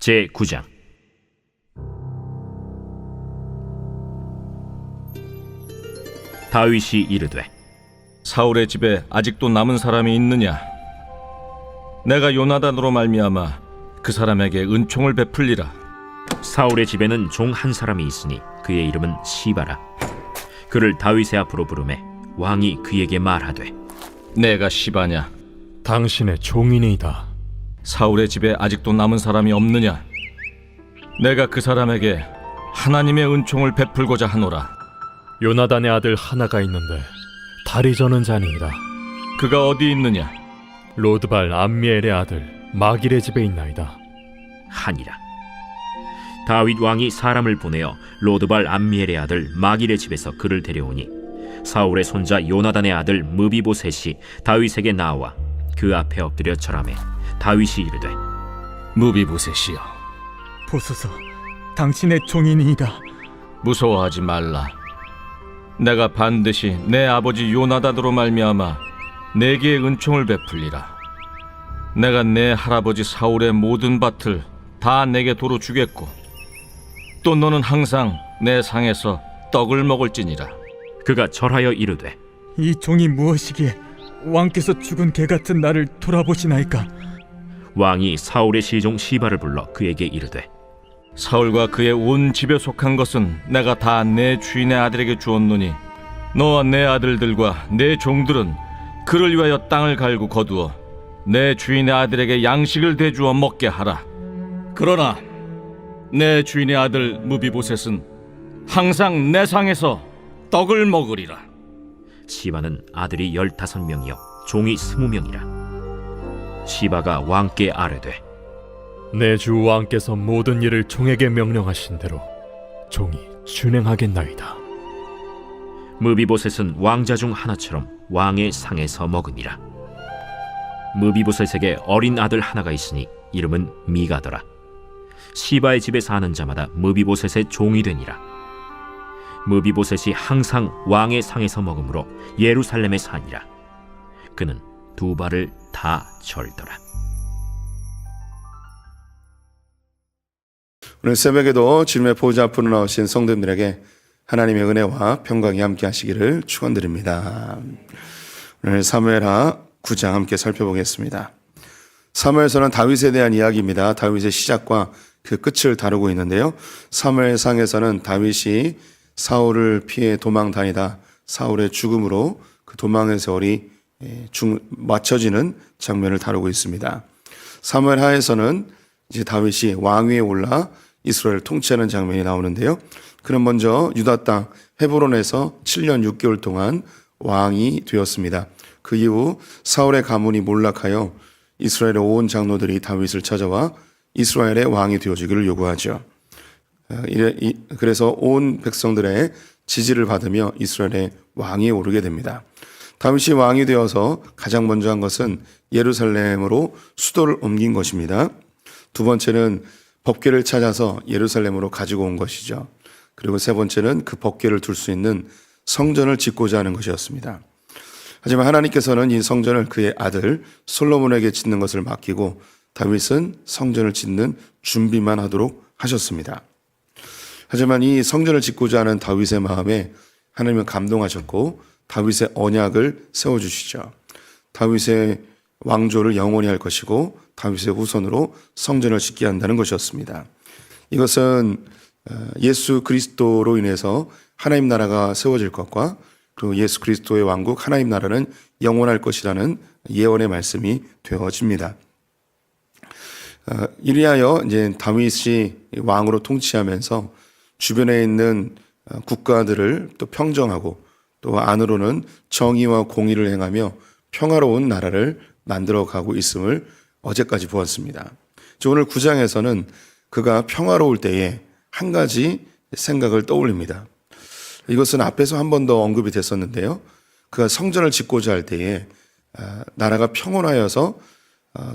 제9장. 다윗이 이르되, 사울의 집에 아직도 남은 사람이 있느냐? 내가 요나단으로 말미암아 그 사람에게 은총을 베풀리라. 사울의 집에는 종 한 사람이 있으니 그의 이름은 시바라. 그를 다윗의 앞으로 부르매 왕이 그에게 말하되, 내가 시바냐? 당신의 종이니이다. 사울의 집에 아직도 남은 사람이 없느냐? 내가 그 사람에게 하나님의 은총을 베풀고자 하노라. 요나단의 아들 하나가 있는데 다리 저는 자니이다. 그가 어디 있느냐? 로드발 암미엘의 아들 마길의 집에 있나이다. 하니라. 다윗 왕이 사람을 보내어 로드발 암미엘의 아들 마길의 집에서 그를 데려오니 사울의 손자 요나단의 아들 무비보셋이 다윗에게 나와 그 앞에 엎드려 절하매 다윗이 이르되, 무비보셋이여, 보소서, 당신의 종이니이다. 무서워하지 말라. 내가 반드시 내 아버지 요나단으로 말미암아 내게 은총을 베풀리라. 내가 내 할아버지 사울의 모든 밭을 다 내게 도로 주겠고 또 너는 항상 내 상에서 떡을 먹을지니라. 그가 절하여 이르되, 이 종이 무엇이기에 왕께서 죽은 개 같은 나를 돌아보시나이까? 왕이 사울의 시종 시바를 불러 그에게 이르되, 사울과 그의 온 집에 속한 것은 내가 다 내 주인의 아들에게 주었노니 너와 내 아들들과 내 종들은 그를 위하여 땅을 갈고 거두어 내 주인의 아들에게 양식을 대주어 먹게 하라. 그러나 내 주인의 아들 무비보셋은 항상 내 상에서 떡을 먹으리라. 시바는 아들이 15명이요 종이 20명이라. 시바가 왕께 아뢰되, 내 주 왕께서 모든 일을 종에게 명령하신 대로 종이 준행하겠나이다. 무비보셋은 왕자 중 하나처럼 왕의 상에서 먹으니라. 무비보셋에게 어린 아들 하나가 있으니 이름은 미가더라. 시바의 집에 사는 자마다 무비보셋의 종이 되니라. 무비보셋이 항상 왕의 상에서 먹으므로 예루살렘에 사니라. 그는 두 발을 다 절더라. 오늘 새벽에도 주님의 보좌 앞으로 나오신 성도님들에게 하나님의 은혜와 평강이 함께 하시기를 축원드립니다. 오늘 사무엘하 9장 함께 살펴보겠습니다. 사무엘서는 다윗에 대한 이야기입니다. 다윗의 시작과 그 끝을 다루고 있는데요. 사무엘상에서는 다윗이 사울을 피해 도망 다니다 사울의 죽음으로 그 도망의 세월이 맞춰지는 장면을 다루고 있습니다. 사무엘하에서는 이제 다윗이 왕위에 올라 이스라엘을 통치하는 장면이 나오는데요. 그는 먼저 유다 땅 헤브론에서 7년 6개월 동안 왕이 되었습니다. 그 이후 사울의 가문이 몰락하여 이스라엘의 온 장로들이 다윗을 찾아와 이스라엘의 왕이 되어주기를 요구하죠. 그래서 온 백성들의 지지를 받으며 이스라엘의 왕위에 오르게 됩니다. 다윗이 왕이 되어서 가장 먼저 한 것은 예루살렘으로 수도를 옮긴 것입니다. 두 번째는 법궤를 찾아서 예루살렘으로 가지고 온 것이죠. 그리고 세 번째는 그 법궤를 둘 수 있는 성전을 짓고자 하는 것이었습니다. 하지만 하나님께서는 이 성전을 그의 아들 솔로몬에게 짓는 것을 맡기고 다윗은 성전을 짓는 준비만 하도록 하셨습니다. 하지만 이 성전을 짓고자 하는 다윗의 마음에 하나님은 감동하셨고 다윗의 언약을 세워주시죠. 다윗의 왕조를 영원히 할 것이고 다윗의 후손으로 성전을 짓게 한다는 것이었습니다. 이것은 예수 그리스도로 인해서 하나님 나라가 세워질 것과 그리고 예수 그리스도의 왕국 하나님 나라는 영원할 것이라는 예언의 말씀이 되어집니다. 이리하여 이제 다윗이 왕으로 통치하면서 주변에 있는 국가들을 또 평정하고 또 안으로는 정의와 공의를 행하며 평화로운 나라를 만들어가고 있음을 어제까지 보았습니다. 오늘 9장에서는 그가 평화로울 때에 한 가지 생각을 떠올립니다. 이것은 앞에서 한 번 더 언급이 됐었는데요. 그가 성전을 짓고자 할 때에 나라가 평온하여서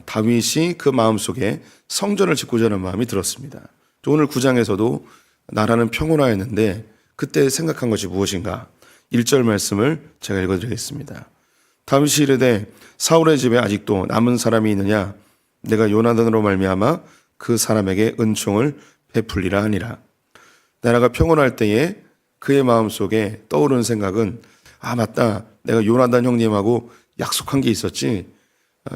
다윗이 그 마음속에 성전을 짓고자 하는 마음이 들었습니다. 오늘 9장에서도 나라는 평온하였는데 그때 생각한 것이 무엇인가? 1절 말씀을 제가 읽어드리겠습니다. 다윗이 이르되 사울의 집에 아직도 남은 사람이 있느냐? 내가 요나단으로 말미암아 그 사람에게 은총을 베풀리라 하니라. 나라가 평온할 때에 그의 마음속에 떠오르는 생각은 맞다. 내가 요나단 형님하고 약속한 게 있었지.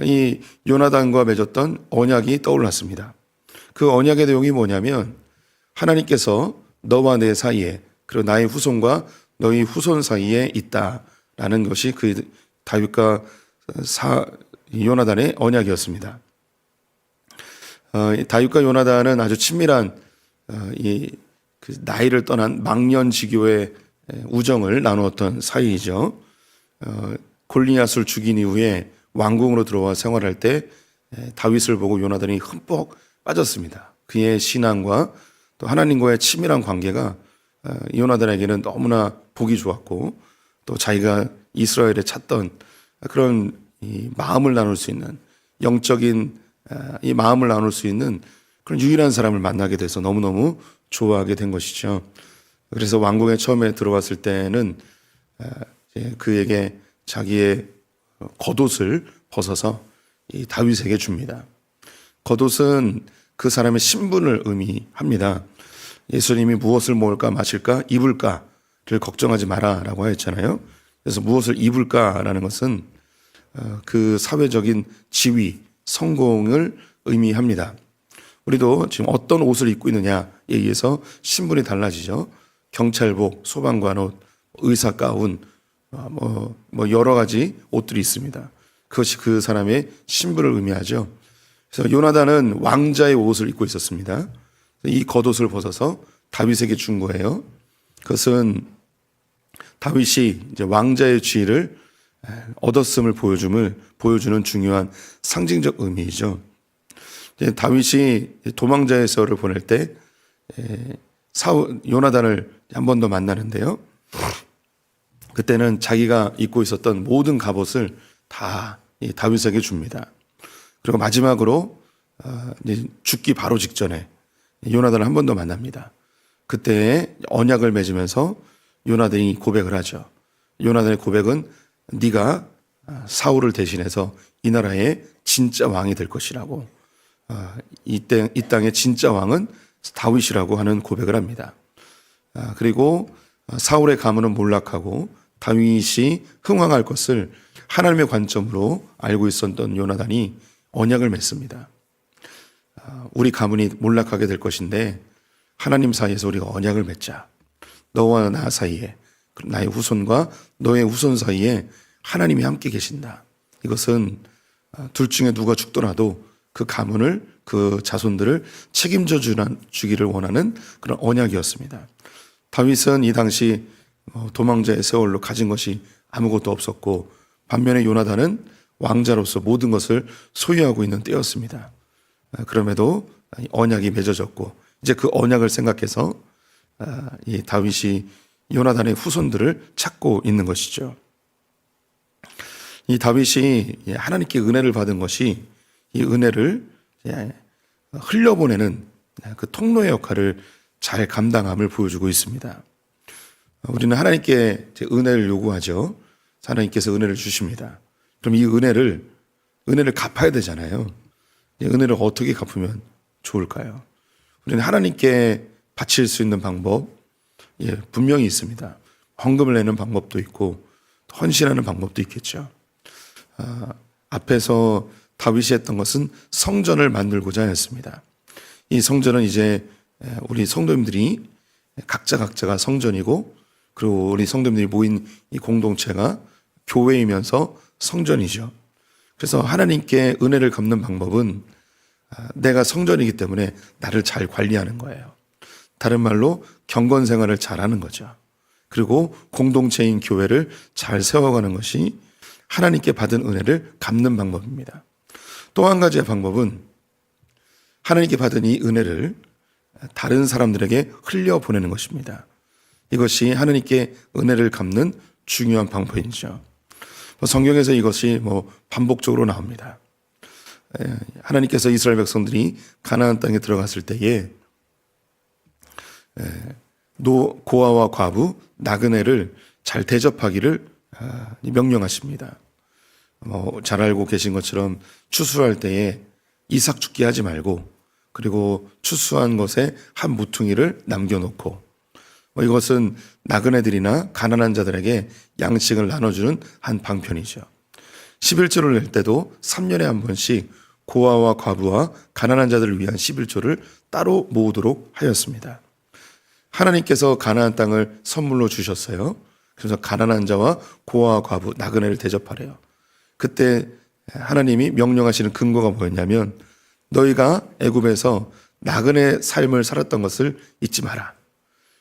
이 요나단과 맺었던 언약이 떠올랐습니다. 그 언약의 내용이 뭐냐면 하나님께서 너와 내 사이에 그리고 나의 후손과 너희 후손 사이에 있다라는 것이 그 다윗과 요나단의 언약이었습니다. 다윗과 요나단은 아주 친밀한 그 나이를 떠난 망년지교의 우정을 나누었던 사이이죠. 골리앗을 죽인 이후에 왕궁으로 들어와 생활할 때 다윗을 보고 요나단이 흠뻑 빠졌습니다. 그의 신앙과 또 하나님과의 친밀한 관계가 요나단에게는 너무나 보기 좋았고 또 자기가 이스라엘에 찾던 그런 이 마음을 나눌 수 있는 영적인 이 마음을 나눌 수 있는 그런 유일한 사람을 만나게 돼서 너무너무 좋아하게 된 것이죠. 그래서 왕궁에 처음에 들어갔을 때는 그에게 자기의 겉옷을 벗어서 이 다윗에게 줍니다. 겉옷은 그 사람의 신분을 의미합니다. 예수님이 무엇을 먹을까 마실까 입을까를 걱정하지 마라라고 하였잖아요. 그래서 무엇을 입을까라는 것은 그 사회적인 지위, 성공을 의미합니다. 우리도 지금 어떤 옷을 입고 있느냐에 의해서 신분이 달라지죠. 경찰복, 소방관 옷, 의사 가운, 여러 가지 옷들이 있습니다. 그것이 그 사람의 신분을 의미하죠. 그래서 요나단은 왕자의 옷을 입고 있었습니다. 이 겉옷을 벗어서 다윗에게 준 거예요. 그것은 다윗이 이제 왕자의 지위를 얻었음을 보여주는 중요한 상징적 의미이죠. 다윗이 도망자에서를 보낼 때 요나단을 한 번 더 만나는데요. 그때는 자기가 입고 있었던 모든 갑옷을 다 다윗에게 줍니다. 그리고 마지막으로 죽기 바로 직전에 요나단을 한 번 더 만납니다. 그때 언약을 맺으면서 요나단이 고백을 하죠. 요나단의 고백은 네가 사울을 대신해서 이 나라의 진짜 왕이 될 것이라고, 이 땅의 진짜 왕은 다윗이라고 하는 고백을 합니다. 그리고 사울의 가문은 몰락하고 다윗이 흥왕할 것을 하나님의 관점으로 알고 있었던 요나단이 언약을 맺습니다. 우리 가문이 몰락하게 될 것인데 하나님 사이에서 우리가 언약을 맺자. 너와 나 사이에, 나의 후손과 너의 후손 사이에 하나님이 함께 계신다. 이것은 둘 중에 누가 죽더라도 그 가문을, 그 자손들을 책임져 주기를 원하는 그런 언약이었습니다. 다윗은 이 당시 도망자의 세월로 가진 것이 아무것도 없었고 반면에 요나단은 왕자로서 모든 것을 소유하고 있는 때였습니다. 그럼에도 언약이 맺어졌고 이제 그 언약을 생각해서 이 다윗이 요나단의 후손들을 찾고 있는 것이죠. 이 다윗이 하나님께 은혜를 받은 것이 이 은혜를 흘려보내는 그 통로의 역할을 잘 감당함을 보여주고 있습니다. 우리는 하나님께 은혜를 요구하죠. 하나님께서 은혜를 주십니다. 그럼 이 은혜를 갚아야 되잖아요. 이 은혜를 어떻게 갚으면 좋을까요? 우리는 하나님께 바칠 수 있는 방법, 분명히 있습니다. 헌금을 내는 방법도 있고 헌신하는 방법도 있겠죠. 앞에서 다윗이 했던 것은 성전을 만들고자 했습니다. 이 성전은 이제 우리 성도님들이 각자가 성전이고 그리고 우리 성도님들이 모인 이 공동체가 교회이면서 성전이죠. 그래서 하나님께 은혜를 갚는 방법은 내가 성전이기 때문에 나를 잘 관리하는 거예요. 다른 말로 경건 생활을 잘하는 거죠. 그리고 공동체인 교회를 잘 세워가는 것이 하나님께 받은 은혜를 갚는 방법입니다. 또 한 가지의 방법은 하나님께 받은 이 은혜를 다른 사람들에게 흘려보내는 것입니다. 이것이 하나님께 은혜를 갚는 중요한 방법이죠. 성경에서 이것이 반복적으로 나옵니다. 하나님께서 이스라엘 백성들이 가나안 땅에 들어갔을 때에 고아와 과부, 나그네를 잘 대접하기를 명령하십니다. 잘 알고 계신 것처럼 추수할 때에 이삭 죽게 하지 말고 그리고 추수한 것에 한 무퉁이를 남겨놓고 이것은 나그네들이나 가난한 자들에게 양식을 나눠주는 한 방편이죠. 11조를 낼 때도 3년에 한 번씩 고아와 과부와 가난한 자들을 위한 11조를 따로 모으도록 하였습니다. 하나님께서 가나안 땅을 선물로 주셨어요. 그래서 가난한 자와 고아와 과부, 나그네를 대접하래요. 그때 하나님이 명령하시는 근거가 뭐였냐면 너희가 애굽에서 나그네 삶을 살았던 것을 잊지 마라.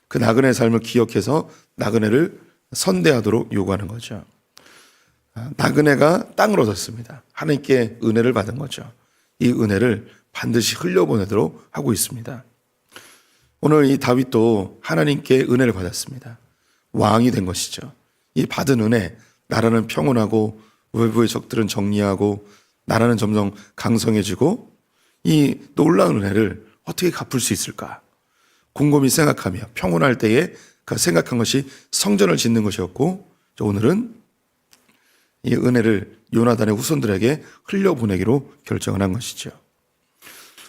그 나그네 삶을 기억해서 나그네를 선대하도록 요구하는 거죠. 나그네가 땅을 얻었습니다. 하나님께 은혜를 받은 거죠. 이 은혜를 반드시 흘려보내도록 하고 있습니다. 오늘 이 다윗도 하나님께 은혜를 받았습니다. 왕이 된 것이죠. 이 받은 은혜, 나라는 평온하고 외부의 적들은 정리하고 나라는 점점 강성해지고 이 놀라운 은혜를 어떻게 갚을 수 있을까? 곰곰이 생각하며 평온할 때에 그 생각한 것이 성전을 짓는 것이었고 오늘은 이 은혜를 요나단의 후손들에게 흘려보내기로 결정을 한 것이죠.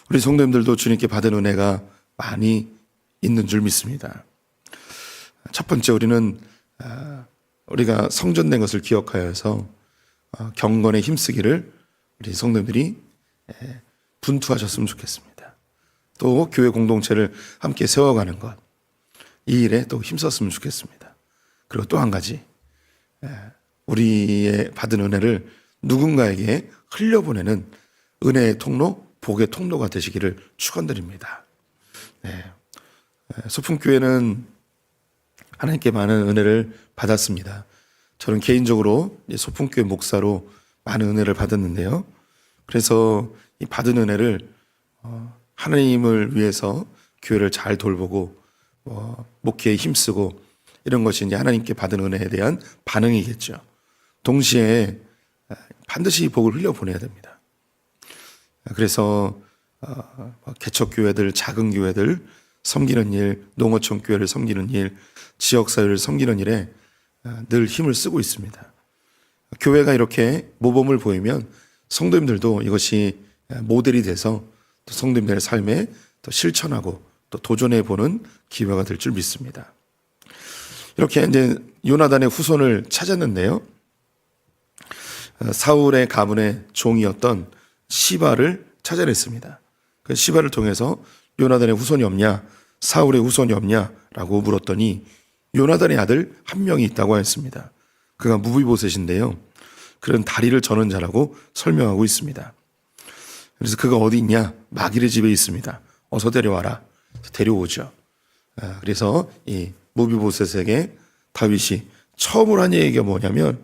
우리 성도님들도 주님께 받은 은혜가 많이 있는 줄 믿습니다. 첫 번째 우리가 성전된 것을 기억하여서 경건에 힘쓰기를 우리 성도님들이 분투하셨으면 좋겠습니다. 또 교회 공동체를 함께 세워가는 것, 이 일에 또 힘썼으면 좋겠습니다. 그리고 또 한 가지, 우리의 받은 은혜를 누군가에게 흘려보내는 은혜의 통로, 복의 통로가 되시기를 축원드립니다. 소풍교회는 하나님께 많은 은혜를 받았습니다. 저는 개인적으로 소풍교회 목사로 많은 은혜를 받았는데요. 그래서 이 받은 은혜를 하나님을 위해서 교회를 잘 돌보고 목회에 힘쓰고 이런 것이 이제 하나님께 받은 은혜에 대한 반응이겠죠. 동시에 반드시 이 복을 흘려보내야 됩니다. 그래서 개척교회들, 작은 교회들 섬기는 일, 농어촌 교회를 섬기는 일, 지역사회를 섬기는 일에 늘 힘을 쓰고 있습니다. 교회가 이렇게 모범을 보이면 성도님들도 이것이 모델이 돼서 또 성도님들의 삶에 또 실천하고 또 도전해 보는 기회가 될 줄 믿습니다. 이렇게 이제 요나단의 후손을 찾았는데요. 사울의 가문의 종이었던 시바를 찾아냈습니다. 그 시바를 통해서 요나단의 후손이 없냐, 사울의 후손이 없냐라고 물었더니 요나단의 아들 한 명이 있다고 했습니다. 그가 무비보셋인데요. 그런 다리를 저는 자라고 설명하고 있습니다. 그래서 그가 어디 있냐? 마길의 집에 있습니다. 어서 데려와라. 데려오죠. 그래서 이 무비보셋에게 다윗이 처음으로 한 얘기가 뭐냐면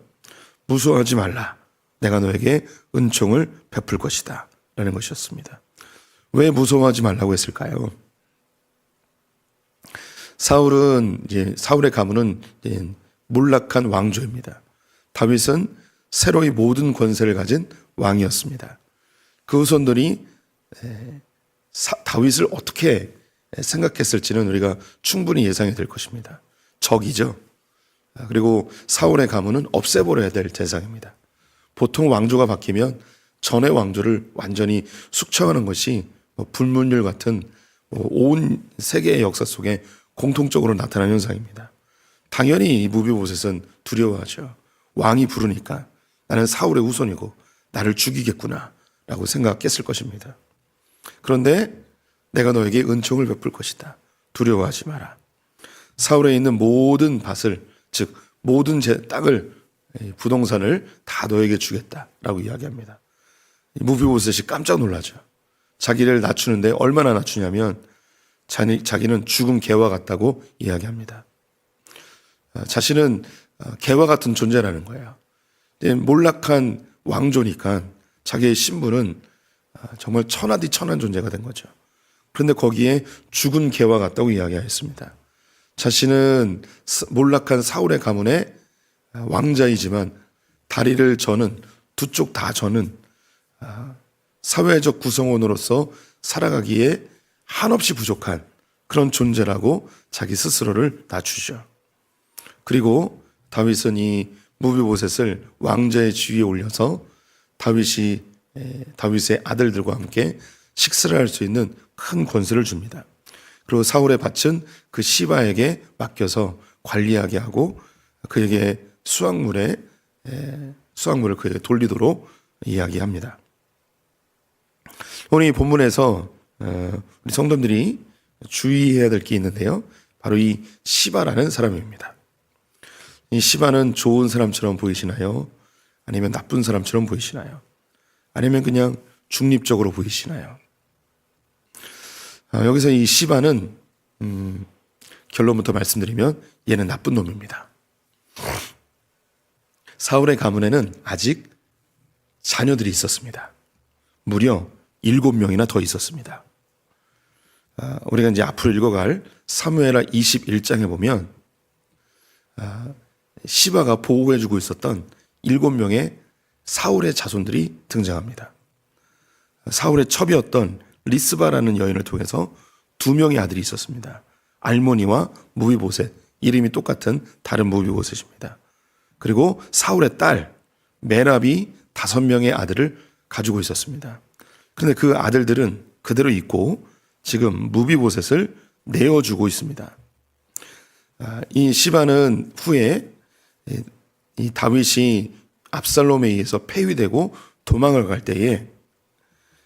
무서워하지 말라. 내가 너에게 은총을 베풀 것이다. 라는 것이었습니다. 왜 무서워하지 말라고 했을까요? 사울의 가문은 몰락한 왕조입니다. 다윗은 새로이 모든 권세를 가진 왕이었습니다. 그 후손들이 다윗을 어떻게 생각했을지는 우리가 충분히 예상이 될 것입니다. 적이죠. 그리고 사울의 가문은 없애버려야 될 대상입니다. 보통 왕조가 바뀌면 전의 왕조를 완전히 숙청하는 것이 불문율 같은 온 세계의 역사 속에 공통적으로 나타나는 현상입니다. 당연히 이 무비보셋은 두려워하죠. 왕이 부르니까 나는 사울의 후손이고 나를 죽이겠구나 라고 생각했을 것입니다. 그런데 내가 너에게 은총을 베풀 것이다. 두려워하지 마라. 사울에 있는 모든 밭을, 즉 모든 제 땅을, 부동산을 다 너에게 주겠다라고 이야기합니다. 무비보셋이 깜짝 놀라죠. 자기를 낮추는데 얼마나 낮추냐면 자기는 죽은 개와 같다고 이야기합니다. 자신은 개와 같은 존재라는 거예요. 몰락한 왕조니까 자기의 신분은 정말 천하디 천한 존재가 된 거죠. 그런데 거기에 죽은 개와 같다고 이야기했습니다. 자신은 몰락한 사울의 가문의 왕자이지만 다리를 저는, 두 쪽 다 저는 사회적 구성원으로서 살아가기에 한없이 부족한 그런 존재라고 자기 스스로를 낮추죠. 그리고 다윗은 이 무비보셋을 왕자의 지위에 올려서 다윗의 아들들과 함께 식사를 할 수 있는 큰 권세를 줍니다. 그리고 사울의 밭은 그 시바에게 맡겨서 관리하게 하고 그에게 수확물을 그에게 돌리도록 이야기합니다. 오늘 이 본문에서 우리 성도들이 주의해야 될 게 있는데요. 바로 이 시바라는 사람입니다. 이 시바는 좋은 사람처럼 보이시나요? 아니면 나쁜 사람처럼 보이시나요? 아니면 그냥 중립적으로 보이시나요? 여기서 이 시바는 결론부터 말씀드리면 얘는 나쁜 놈입니다. 사울의 가문에는 아직 자녀들이 있었습니다. 무려 7명이나 더 있었습니다. 우리가 이제 앞으로 읽어갈 사무엘하 21장에 보면 시바가 보호해주고 있었던 7명의 사울의 자손들이 등장합니다. 사울의 첩이었던 리스바라는 여인을 통해서 2명의 아들이 있었습니다. 알모니와 무비보셋, 이름이 똑같은 다른 무비보셋입니다. 그리고 사울의 딸 메랍이 5명의 아들을 가지고 있었습니다. 그런데 그 아들들은 그대로 있고 지금 무비보셋을 내어주고 있습니다. 이 시바는 후에 이 다윗이 압살롬에 의해서 폐위되고 도망을 갈 때에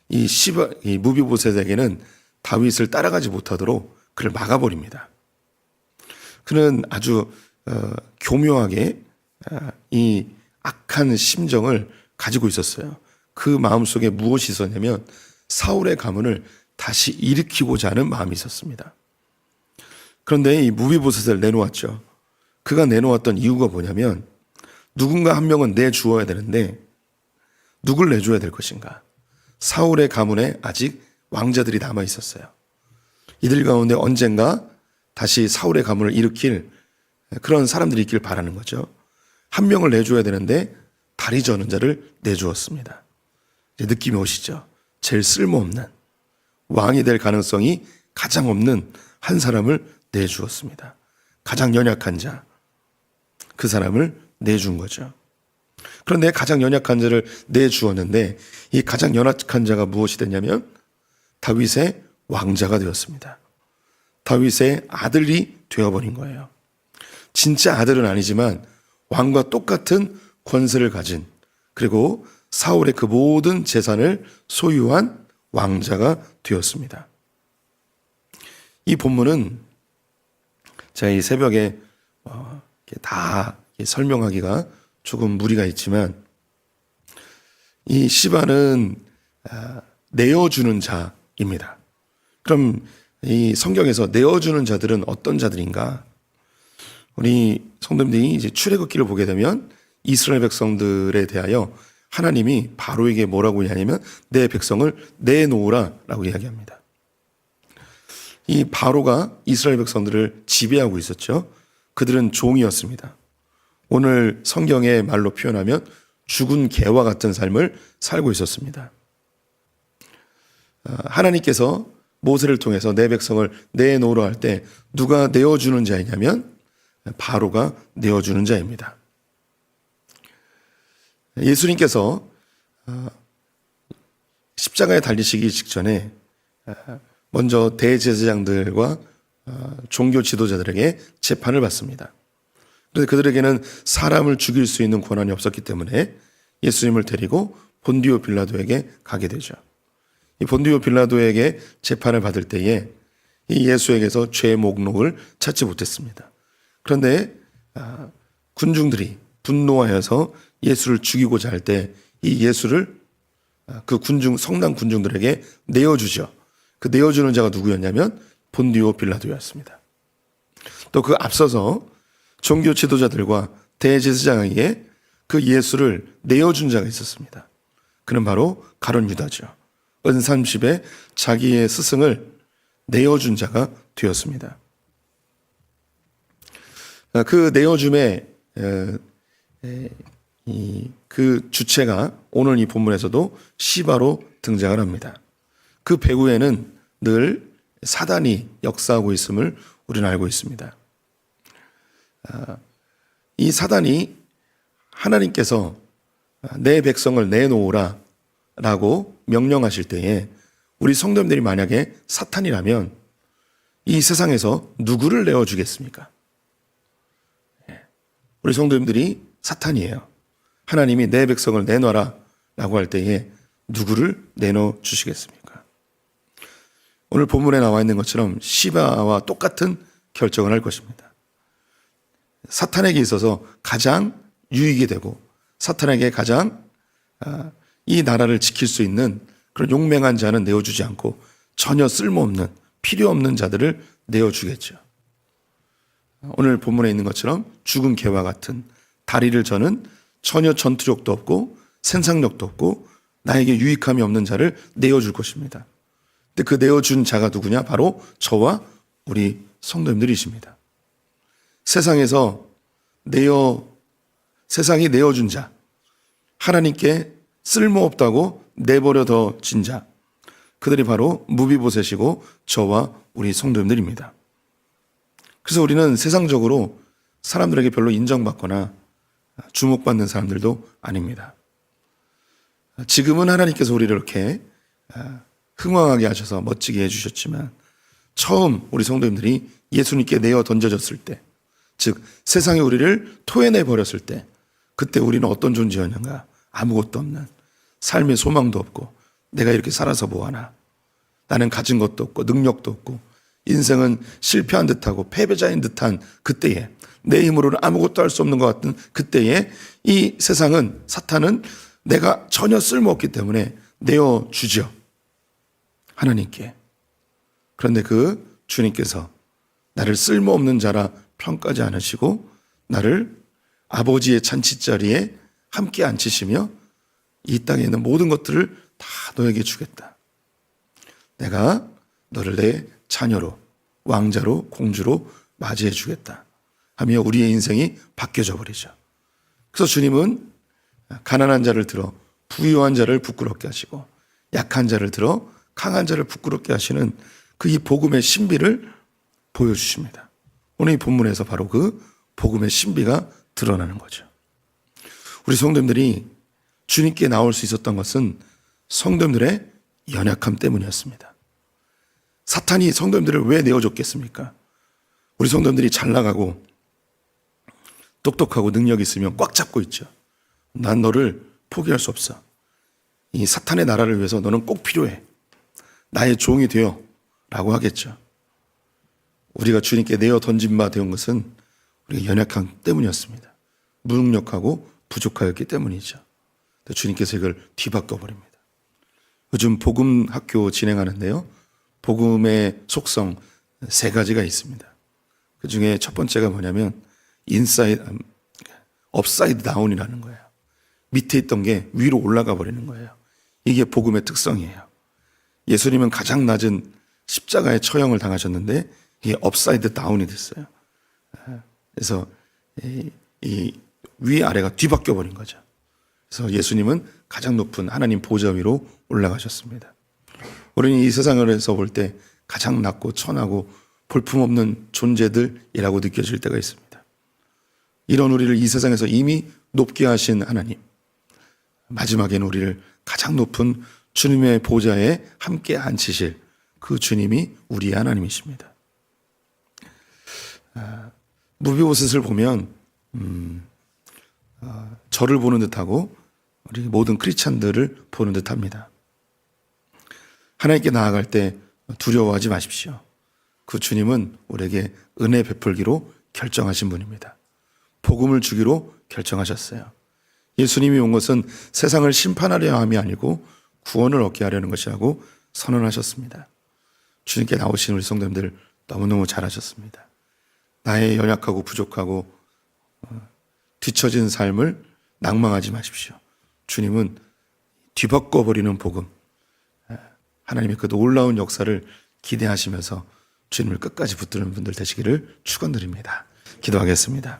이 무비보셋에게는 다윗을 따라가지 못하도록 그를 막아버립니다. 그는 아주 교묘하게 이 악한 심정을 가지고 있었어요. 그 마음속에 무엇이 있었냐면 사울의 가문을 다시 일으키고자 하는 마음이 있었습니다. 그런데 이 무비보셋을 내놓았죠. 그가 내놓았던 이유가 뭐냐면 누군가 한 명은 내주어야 되는데 누굴 내줘야 될 것인가? 사울의 가문에 아직 왕자들이 남아 있었어요. 이들 가운데 언젠가 다시 사울의 가문을 일으킬 그런 사람들이 있길 바라는 거죠. 한 명을 내줘야 되는데 다리 저는 자를 내주었습니다. 이제 느낌이 오시죠? 제일 쓸모없는, 왕이 될 가능성이 가장 없는 한 사람을 내주었습니다. 가장 연약한 자, 그 사람을 내준 거죠. 그런데 가장 연약한 자를 내주었는데 이 가장 연약한 자가 무엇이 됐냐면 다윗의 왕자가 되었습니다. 다윗의 아들이 되어버린 거예요. 진짜 아들은 아니지만 왕과 똑같은 권세를 가진, 그리고 사울의 그 모든 재산을 소유한 왕자가 되었습니다. 이 본문은 제가 이 새벽에 다 설명하기가 조금 무리가 있지만 이 시바는 내어주는 자입니다. 그럼 이 성경에서 내어주는 자들은 어떤 자들인가? 우리 성도님들이 이제 출애굽기를 보게 되면 이스라엘 백성들에 대하여 하나님이 바로에게 뭐라고 이야기하냐면 내 백성을 내놓으라라고 이야기합니다. 이 바로가 이스라엘 백성들을 지배하고 있었죠. 그들은 종이었습니다. 오늘 성경의 말로 표현하면 죽은 개와 같은 삶을 살고 있었습니다. 하나님께서 모세를 통해서 내 백성을 내놓으라 할 때 누가 내어주는 자이냐면 바로가 내어주는 자입니다. 예수님께서 십자가에 달리시기 직전에 먼저 대제사장들과 종교 지도자들에게 재판을 받습니다. 그래서 그들에게는 사람을 죽일 수 있는 권한이 없었기 때문에 예수님을 데리고 본디오 빌라도에게 가게 되죠. 이 본디오 빌라도에게 재판을 받을 때에 이 예수에게서 죄 목록을 찾지 못했습니다. 그런데 군중들이 분노하여서 예수를 죽이고자 할 때 이 예수를 그 성당 군중들에게 내어주죠. 그 내어주는 자가 누구였냐면 본디오 빌라도였습니다. 또 그 앞서서 종교 지도자들과 대제사장에게 그 예수를 내어준 자가 있었습니다. 그는 바로 가룟 유다죠. 은삼십에 자기의 스승을 내어준 자가 되었습니다. 그 내어줌의 그 주체가 오늘 이 본문에서도 시바로 등장을 합니다. 그 배후에는 늘 사단이 역사하고 있음을 우리는 알고 있습니다. 이 사단이 하나님께서 내 백성을 내놓으라 라고 명령하실 때에 우리 성도님들이 만약에 사탄이라면 이 세상에서 누구를 내어주겠습니까? 우리 성도님들이 사탄이에요. 하나님이 내 백성을 내놔라 라고 할 때에 누구를 내놓아 주시겠습니까? 오늘 본문에 나와 있는 것처럼 시바와 똑같은 결정을 할 것입니다. 사탄에게 있어서 가장 유익이 되고 사탄에게 가장 이 나라를 지킬 수 있는 그런 용맹한 자는 내어주지 않고 전혀 쓸모없는 필요 없는 자들을 내어주겠죠. 오늘 본문에 있는 것처럼 죽은 개와 같은 다리를 저는 전혀 전투력도 없고 생산력도 없고 나에게 유익함이 없는 자를 내어줄 것입니다. 근데 그 내어준 자가 누구냐? 바로 저와 우리 성도님들이십니다. 세상이 내어준 자, 하나님께 쓸모없다고 내버려 둬진 자, 그들이 바로 무비보셋이고 저와 우리 성도님들입니다. 그래서 우리는 세상적으로 사람들에게 별로 인정받거나 주목받는 사람들도 아닙니다. 지금은 하나님께서 우리를 이렇게 흥왕하게 하셔서 멋지게 해주셨지만 처음 우리 성도님들이 예수님께 내어 던져졌을 때, 즉 세상이 우리를 토해내 버렸을 때 그때 우리는 어떤 존재였는가? 아무것도 없는, 삶의 소망도 없고 내가 이렇게 살아서 뭐하나, 나는 가진 것도 없고 능력도 없고 인생은 실패한 듯하고 패배자인 듯한 그때에, 내 힘으로는 아무것도 할 수 없는 것 같은 그때에 이 세상은, 사탄은 내가 전혀 쓸모없기 때문에 내어주죠, 하나님께. 그런데 그 주님께서 나를 쓸모없는 자라 평가하지 않으시고 나를 아버지의 잔치자리에 함께 앉히시며 이 땅에 있는 모든 것들을 다 너에게 주겠다. 내가 너를 내 자녀로, 왕자로, 공주로 맞이해 주겠다 하며 우리의 인생이 바뀌어져 버리죠. 그래서 주님은 가난한 자를 들어 부유한 자를 부끄럽게 하시고 약한 자를 들어 강한 자를 부끄럽게 하시는 그 이 복음의 신비를 보여주십니다. 오늘 이 본문에서 바로 그 복음의 신비가 드러나는 거죠. 우리 성도님들이 주님께 나올 수 있었던 것은 성도님들의 연약함 때문이었습니다. 사탄이 성도님들을 왜 내어줬겠습니까? 우리 성도님들이 잘 나가고 똑똑하고 능력이 있으면 꽉 잡고 있죠. 난 너를 포기할 수 없어. 이 사탄의 나라를 위해서 너는 꼭 필요해. 나의 종이 되어 라고 하겠죠. 우리가 주님께 내어 던진 바 되온 것은 우리가 연약함 때문이었습니다. 무능력하고 부족하였기 때문이죠. 주님께서 이걸 뒤바꿔 버립니다. 요즘 복음 학교 진행하는데요, 복음의 속성 3가지가 있습니다. 그 중에 첫 번째가 뭐냐면 업사이드 다운이라는 거예요. 밑에 있던 게 위로 올라가 버리는 거예요. 이게 복음의 특성이에요. 예수님은 가장 낮은 십자가의 처형을 당하셨는데 이게 업사이드 다운이 됐어요. 그래서 이 위아래가 뒤바뀌어 버린 거죠. 그래서 예수님은 가장 높은 하나님 보좌 위로 올라가셨습니다. 우리는 이 세상에서 볼 때 가장 낮고 천하고 볼품없는 존재들이라고 느껴질 때가 있습니다. 이런 우리를 이 세상에서 이미 높게 하신 하나님, 마지막에는 우리를 가장 높은 주님의 보좌에 함께 앉히실 그 주님이 우리의 하나님이십니다. 무비보셋을 보면 저를 보는 듯하고 우리 모든 크리스찬들을 보는 듯합니다. 하나님께 나아갈 때 두려워하지 마십시오. 그 주님은 우리에게 은혜 베풀기로 결정하신 분입니다. 복음을 주기로 결정하셨어요. 예수님이 온 것은 세상을 심판하려 함이 아니고 구원을 얻게 하려는 것이라고 선언하셨습니다. 주님께 나오신 우리 성도님들 너무너무 잘하셨습니다. 나의 연약하고 부족하고 뒤처진 삶을 낭망하지 마십시오. 주님은 뒤바꿔버리는 복음, 하나님의 그 놀라운 역사를 기대하시면서 주님을 끝까지 붙드는 분들 되시기를 축원드립니다. 기도하겠습니다.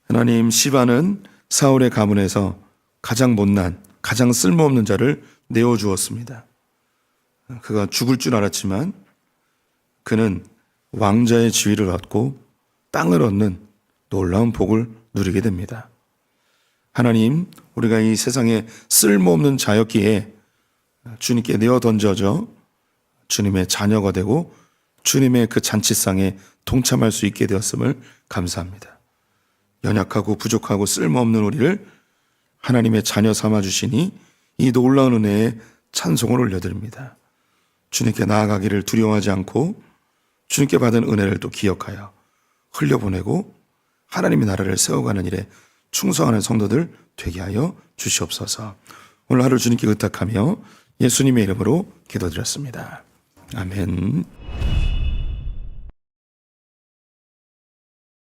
하나님, 시바는 사울의 가문에서 가장 못난, 가장 쓸모없는 자를 내어주었습니다. 그가 죽을 줄 알았지만 그는 왕자의 지위를 얻고 땅을 얻는 놀라운 복을 누리게 됩니다. 하나님, 우리가 이 세상에 쓸모없는 자였기에 주님께 내어 던져져 주님의 자녀가 되고 주님의 그 잔치상에 동참할 수 있게 되었음을 감사합니다. 연약하고 부족하고 쓸모없는 우리를 하나님의 자녀 삼아 주시니 이 놀라운 은혜에 찬송을 올려드립니다. 주님께 나아가기를 두려워하지 않고 주님께 받은 은혜를 또 기억하여 흘려보내고 하나님의 나라를 세워가는 일에 충성하는 성도들 되게 하여 주시옵소서. 오늘 하루 주님께 의탁하며 예수님의 이름으로 기도드렸습니다. 아멘.